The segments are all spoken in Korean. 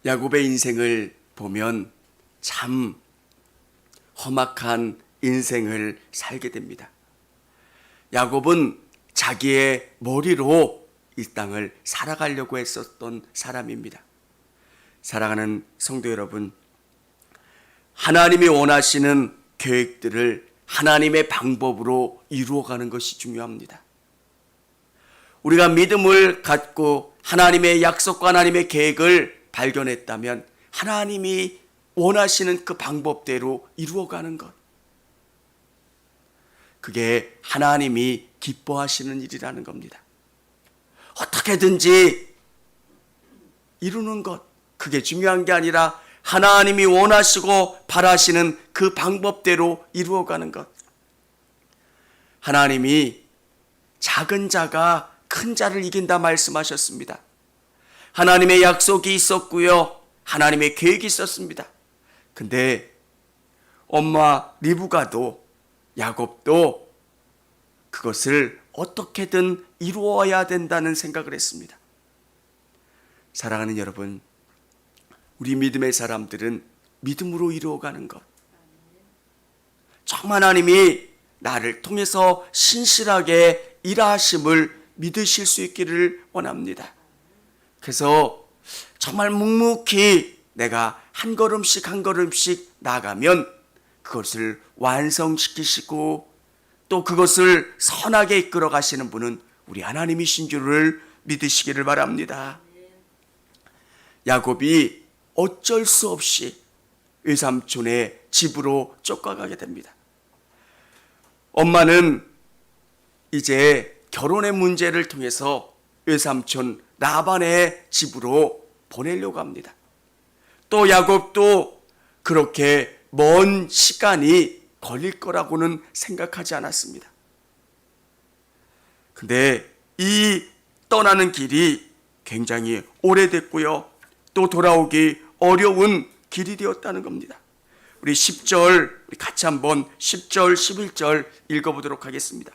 야곱의 인생을 보면 참 험악한 인생을 살게 됩니다. 야곱은 자기의 머리로 이 땅을 살아가려고 했었던 사람입니다. 사랑하는 성도 여러분, 하나님이 원하시는 계획들을 하나님의 방법으로 이루어가는 것이 중요합니다. 우리가 믿음을 갖고 하나님의 약속과 하나님의 계획을 발견했다면 하나님이 원하시는 그 방법대로 이루어가는 것, 그게 하나님이 기뻐하시는 일이라는 겁니다. 어떻게든지 이루는 것, 그게 중요한 게 아니라 하나님이 원하시고 바라시는 그 방법대로 이루어가는 것. 하나님이 작은 자가 큰 자를 이긴다 말씀하셨습니다. 하나님의 약속이 있었고요, 하나님의 계획이 있었습니다. 근데 엄마 리브가도 야곱도 그것을 어떻게든 이루어야 된다는 생각을 했습니다. 사랑하는 여러분, 우리 믿음의 사람들은 믿음으로 이루어가는 것, 정말 하나님이 나를 통해서 신실하게 일하심을 믿으실 수 있기를 원합니다. 그래서 정말 묵묵히 내가 한 걸음씩 한 걸음씩 나가면 그것을 완성시키시고 또 그것을 선하게 이끌어 가시는 분은 우리 하나님이신 줄을 믿으시기를 바랍니다. 야곱이 어쩔 수 없이 외삼촌의 집으로 쫓겨가게 됩니다. 엄마는 이제 결혼의 문제를 통해서 외삼촌 라반의 집으로 보내려고 합니다. 또 야곱도 그렇게 먼 시간이 걸릴 거라고는 생각하지 않았습니다. 근데 이 떠나는 길이 굉장히 오래됐고요, 또 돌아오기 어려운 길이 되었다는 겁니다. 우리 10절, 우리 같이 한번 10절, 11절 읽어보도록 하겠습니다.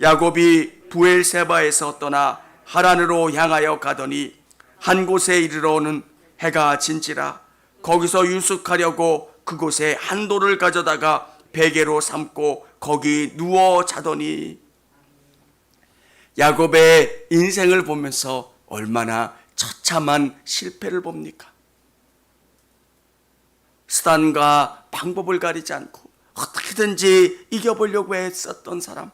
야곱이 부엘세바에서 떠나 하란으로 향하여 가더니 한 곳에 이르러는 해가 진지라 거기서 유숙하려고 그곳에 한 돌을 가져다가 베개로 삼고 거기 누워 자더니, 야곱의 인생을 보면서 얼마나 처참한 실패를 봅니까? 수단과 방법을 가리지 않고 어떻게든지 이겨보려고 했었던 사람,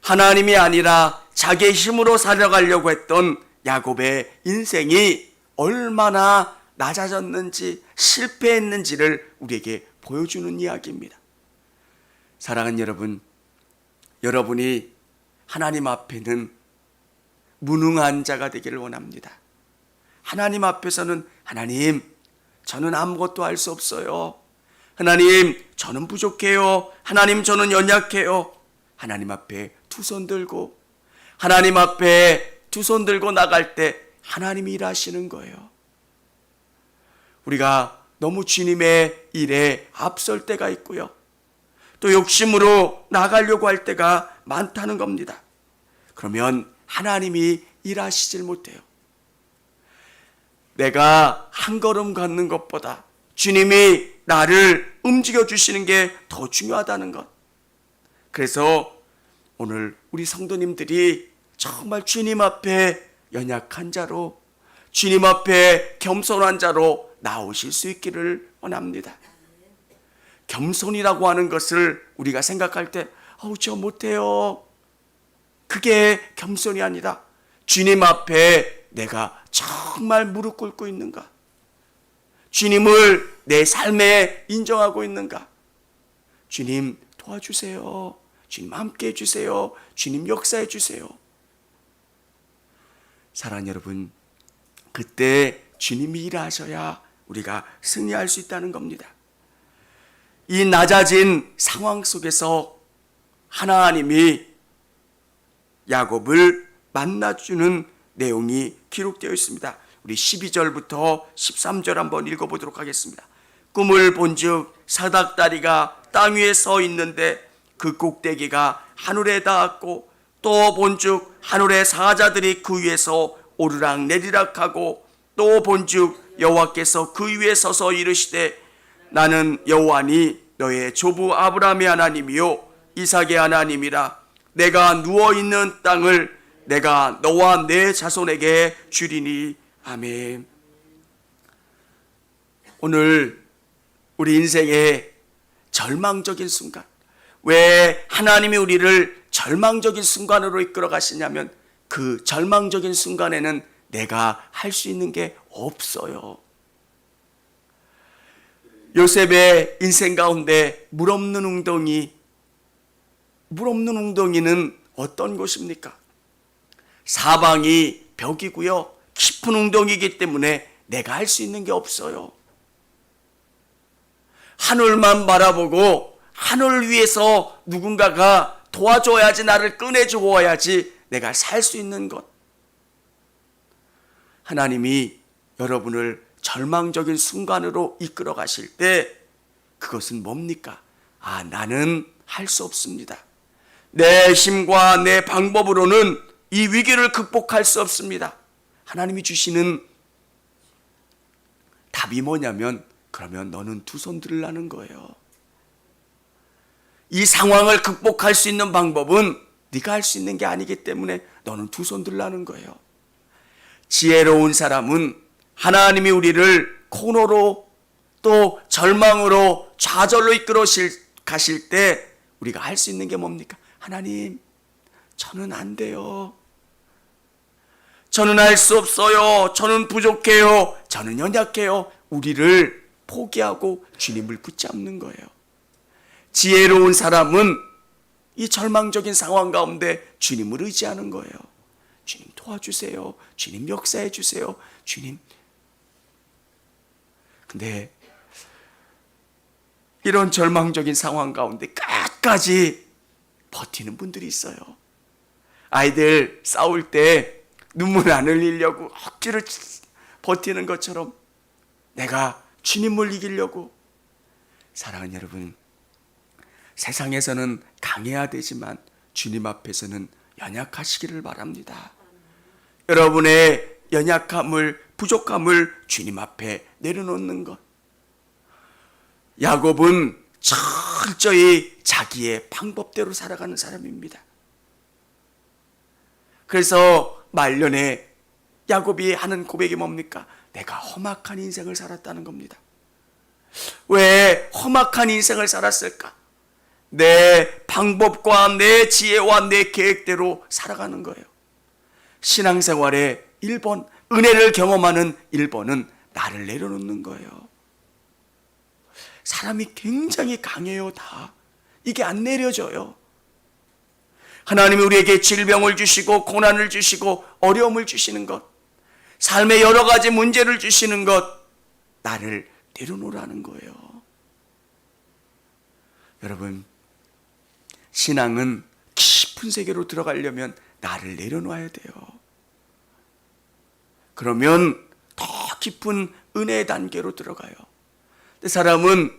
하나님이 아니라 자기의 힘으로 살아가려고 했던 야곱의 인생이 얼마나 낮아졌는지 실패했는지를 우리에게 보여주는 이야기입니다. 사랑하는 여러분, 여러분이 하나님 앞에는 무능한 자가 되기를 원합니다. 하나님 앞에서는 하나님, 저는 아무것도 할 수 없어요. 하나님, 저는 부족해요. 하나님, 저는 연약해요. 하나님 앞에 두 손 들고, 하나님 앞에 두 손 들고 나갈 때 하나님이 일하시는 거예요. 우리가 너무 주님의 일에 앞설 때가 있고요, 또 욕심으로 나가려고 할 때가 많다는 겁니다. 그러면 하나님이 일하시질 못해요. 내가 한 걸음 걷는 것보다 주님이 나를 움직여 주시는 게 더 중요하다는 것. 그래서 오늘 우리 성도님들이 정말 주님 앞에 연약한 자로, 주님 앞에 겸손한 자로 나오실 수 있기를 원합니다. 겸손이라고 하는 것을 우리가 생각할 때 저 못해요, 그게 겸손이 아니라 주님 앞에 내가 정말 무릎 꿇고 있는가, 주님을 내 삶에 인정하고 있는가, 주님 도와주세요, 주님 함께 해주세요, 주님 역사해 주세요. 사랑하는 여러분, 그때 주님이 일하셔야 우리가 승리할 수 있다는 겁니다. 이 낮아진 상황 속에서 하나님이 야곱을 만나주는 내용이 기록되어 있습니다. 우리 12절부터 13절 한번 읽어보도록 하겠습니다. 꿈을 본즉 사닥다리가 땅 위에 서 있는데 그 꼭대기가 하늘에 닿았고, 또 본즉 하늘의 사자들이 그 위에서 오르락 내리락하고 또 본즉 여호와께서 그 위에 서서 이르시되 나는 여호와니 너의 조부 아브라함의 하나님이요 이삭의 하나님이라. 내가 누워있는 땅을 내가 너와 내 자손에게 주리니. 아멘. 오늘 우리 인생의 절망적인 순간, 왜 하나님이 우리를 절망적인 순간으로 이끌어 가시냐면 그 절망적인 순간에는 내가 할 수 있는 게 없어요. 요셉의 인생 가운데 물 없는 웅덩이는 어떤 곳입니까? 사방이 벽이고요, 깊은 웅덩이이기 때문에 내가 할 수 있는 게 없어요. 하늘만 바라보고 하늘 위에서 누군가가 도와줘야지, 나를 꺼내주어야지 내가 살 수 있는 것. 하나님이 여러분을 절망적인 순간으로 이끌어 가실 때 그것은 뭡니까? 나는 할 수 없습니다. 내 힘과 내 방법으로는 이 위기를 극복할 수 없습니다. 하나님이 주시는 답이 뭐냐면, 그러면 너는 두 손 들라는 거예요. 이 상황을 극복할 수 있는 방법은 네가 할 수 있는 게 아니기 때문에 너는 두 손 들라는 거예요. 지혜로운 사람은 하나님이 우리를 코너로 또 절망으로 좌절로 이끌어 가실 때 우리가 할 수 있는 게 뭡니까? 하나님, 저는 안 돼요. 저는 할 수 없어요. 저는 부족해요. 저는 연약해요. 우리를 포기하고 주님을 붙잡는 거예요. 지혜로운 사람은 이 절망적인 상황 가운데 주님을 의지하는 거예요. 주님 도와주세요. 주님 역사해 주세요. 주님. 근데 이런 절망적인 상황 가운데 끝까지 버티는 분들이 있어요. 아이들 싸울 때 눈물 안 흘리려고 억지로 버티는 것처럼 내가 주님을 이기려고. 사랑하는 여러분, 세상에서는 강해야 되지만 주님 앞에서는 연약하시기를 바랍니다. 여러분의 연약함을, 부족함을 주님 앞에 내려놓는 것. 야곱은 철저히 자기의 방법대로 살아가는 사람입니다. 그래서 말년에 야곱이 하는 고백이 뭡니까? 내가 험악한 인생을 살았다는 겁니다. 왜 험악한 인생을 살았을까? 내 방법과 내 지혜와 내 계획대로 살아가는 거예요. 신앙생활의 1번, 은혜를 경험하는 1번은 나를 내려놓는 거예요. 사람이 굉장히 강해요, 다. 이게 안 내려져요. 하나님이 우리에게 질병을 주시고 고난을 주시고 어려움을 주시는 것, 삶의 여러 가지 문제를 주시는 것, 나를 내려놓으라는 거예요. 여러분, 신앙은 깊은 세계로 들어가려면 나를 내려놓아야 돼요. 그러면 더 깊은 은혜의 단계로 들어가요. 근데 사람은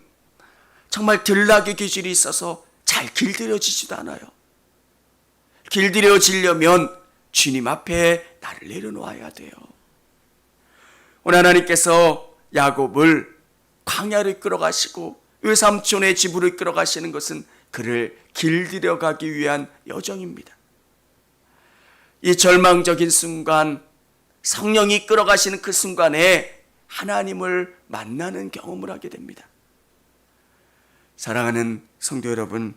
정말 들락의 기질이 있어서 잘 길들여지지도 않아요. 길들여지려면 주님 앞에 나를 내려놓아야 돼요. 오늘 하나님께서 야곱을 광야로 이끌어 가시고 외삼촌의 집으로 이끌어 가시는 것은 그를 길들여 가기 위한 여정입니다. 이 절망적인 순간, 성령이 이끌어 가시는 그 순간에 하나님을 만나는 경험을 하게 됩니다. 사랑하는 성도 여러분,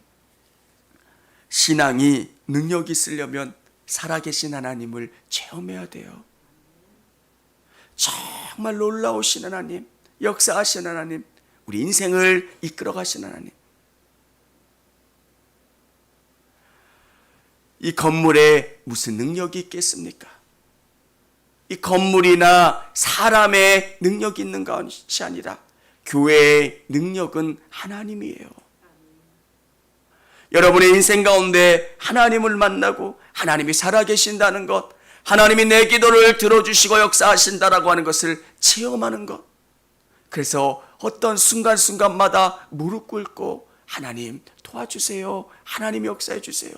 신앙이 능력이 있으려면 살아계신 하나님을 체험해야 돼요. 정말 놀라우신 하나님, 역사하신 하나님, 우리 인생을 이끌어 가신 하나님. 이 건물에 무슨 능력이 있겠습니까? 이 건물이나 사람의 능력이 있는 것이 아니라 교회의 능력은 하나님이에요. 여러분의 인생 가운데 하나님을 만나고 하나님이 살아계신다는 것, 하나님이 내 기도를 들어주시고 역사하신다라고 하는 것을 체험하는 것. 그래서 어떤 순간순간마다 무릎 꿇고 하나님 도와주세요. 하나님 역사해 주세요.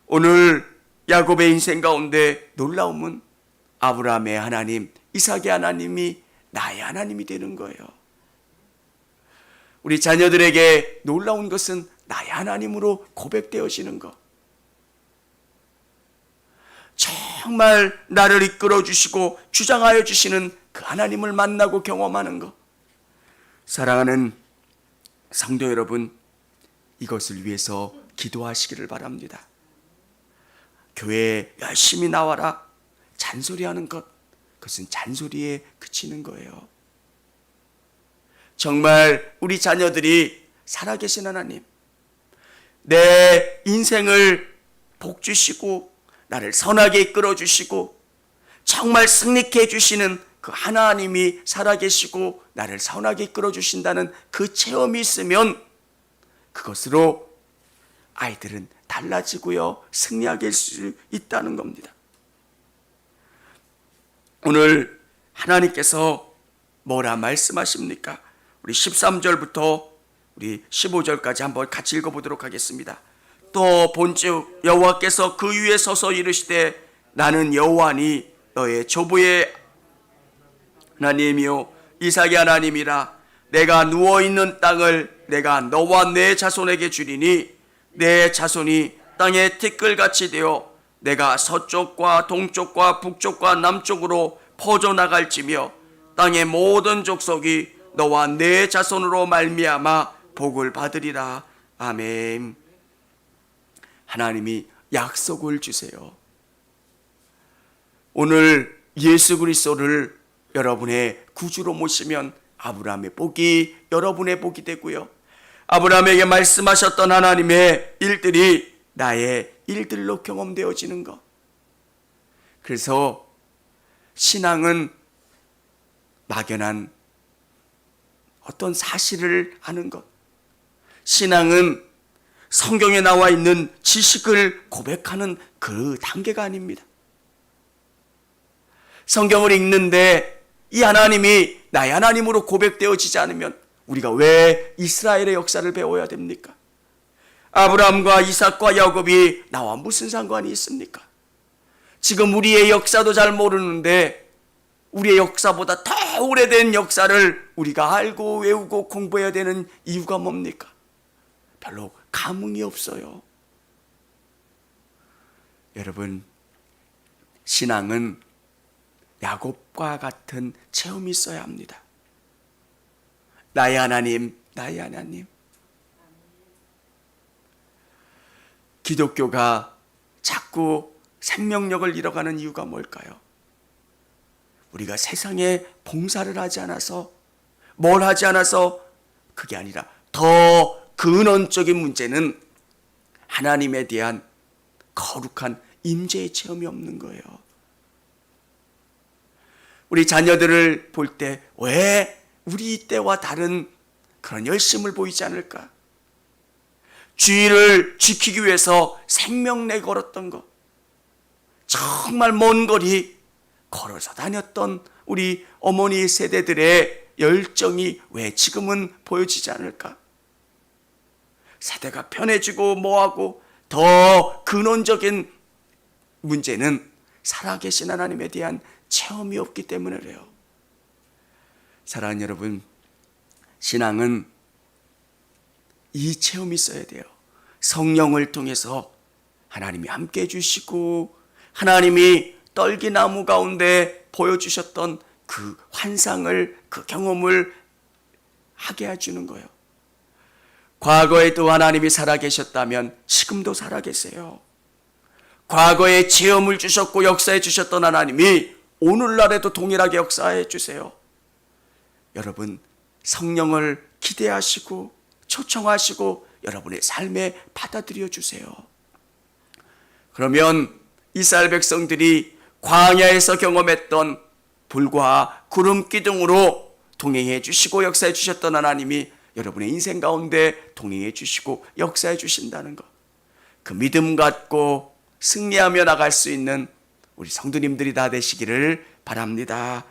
오늘 야곱의 인생 가운데 놀라움은 아브라함의 하나님, 이삭의 하나님이 나의 하나님이 되는 거예요. 우리 자녀들에게 놀라운 것은 나의 하나님으로 고백되어지는 것. 정말 나를 이끌어 주시고 주장하여 주시는 그 하나님을 만나고 경험하는 것. 사랑하는 성도 여러분, 이것을 위해서 기도하시기를 바랍니다. 교회에 열심히 나와라 잔소리하는 것, 그것은 잔소리에 그치는 거예요. 정말 우리 자녀들이 살아계신 하나님, 내 인생을 복 주시고 나를 선하게 이끌어 주시고 정말 승리케 해주시는 그 하나님이 살아계시고 나를 선하게 이끌어 주신다는 그 체험이 있으면 그것으로 아이들은 달라지고요, 승리하게 할 수 있다는 겁니다. 오늘 하나님께서 뭐라 말씀하십니까? 우리 13절부터 우리 15절까지 한번 같이 읽어보도록 하겠습니다. 또 본즉 여호와께서 그 위에 서서 이르시되 나는 여호와니 너의 조부의 하나님이요 이삭의 하나님이라. 내가 누워있는 땅을 내가 너와 내 자손에게 주리니 내 자손이 땅의 티끌같이 되어 내가 서쪽과 동쪽과 북쪽과 남쪽으로 퍼져나갈지며 땅의 모든 족속이 너와 내 자손으로 말미암아 복을 받으리라. 아멘. 하나님이 약속을 주세요. 오늘 예수 그리스도를 여러분의 구주로 모시면 아브라함의 복이 여러분의 복이 되고요, 아브라함에게 말씀하셨던 하나님의 일들이 나의 일들로 경험되어지는 것. 그래서 신앙은 막연한 어떤 사실을 아는 것, 신앙은 성경에 나와 있는 지식을 고백하는 그 단계가 아닙니다. 성경을 읽는데 이 하나님이 나의 하나님으로 고백되어지지 않으면 우리가 왜 이스라엘의 역사를 배워야 됩니까? 아브라함과 이삭과 야곱이 나와 무슨 상관이 있습니까? 지금 우리의 역사도 잘 모르는데 우리의 역사보다 더 오래된 역사를 우리가 알고 외우고 공부해야 되는 이유가 뭡니까? 별로 감흥이 없어요. 여러분, 신앙은 야곱과 같은 체험이 있어야 합니다. 나의 하나님, 나의 하나님. 기독교가 자꾸 생명력을 잃어가는 이유가 뭘까요? 우리가 세상에 봉사를 하지 않아서, 뭘 하지 않아서, 그게 아니라 더 근원적인 문제는 하나님에 대한 거룩한 임재의 체험이 없는 거예요. 우리 자녀들을 볼 때 왜 우리 때와 다른 그런 열심을 보이지 않을까? 주의를 지키기 위해서 생명 내 걸었던 것, 정말 먼 거리 걸어서 다녔던 우리 어머니 세대들의 열정이 왜 지금은 보여지지 않을까? 세대가 편해지고 뭐하고 더 근원적인 문제는 살아계신 하나님에 대한 체험이 없기 때문에 그래요. 사랑하는 여러분, 신앙은 이 체험이 있어야 돼요. 성령을 통해서 하나님이 함께 해주시고 하나님이 떨기나무 가운데 보여주셨던 그 환상을, 그 경험을 하게 해주는 거예요. 과거에도 하나님이 살아계셨다면 지금도 살아계세요. 과거에 체험을 주셨고 역사해 주셨던 하나님이 오늘날에도 동일하게 역사해 주세요. 여러분, 성령을 기대하시고 초청하시고 여러분의 삶에 받아들여 주세요. 그러면 이스라엘 백성들이 광야에서 경험했던 불과 구름 기둥으로 동행해 주시고 역사해 주셨던 하나님이 여러분의 인생 가운데 동행해 주시고 역사해 주신다는 것, 그 믿음 갖고 승리하며 나갈 수 있는 우리 성도님들이 다 되시기를 바랍니다.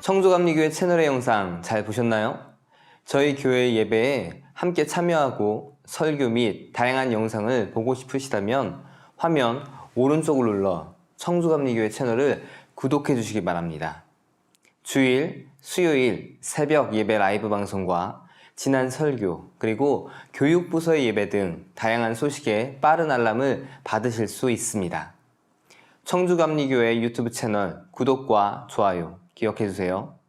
청조감리교회 채널의 영상 잘 보셨나요? 저희 교회 예배에 함께 참여하고 설교 및 다양한 영상을 보고 싶으시다면 화면 오른쪽을 눌러 청주감리교회 채널을 구독해 주시기 바랍니다. 주일, 수요일 새벽 예배 라이브 방송과 지난 설교, 그리고 교육부서의 예배 등 다양한 소식에 빠른 알람을 받으실 수 있습니다. 청주감리교회 유튜브 채널 구독과 좋아요 기억해 주세요.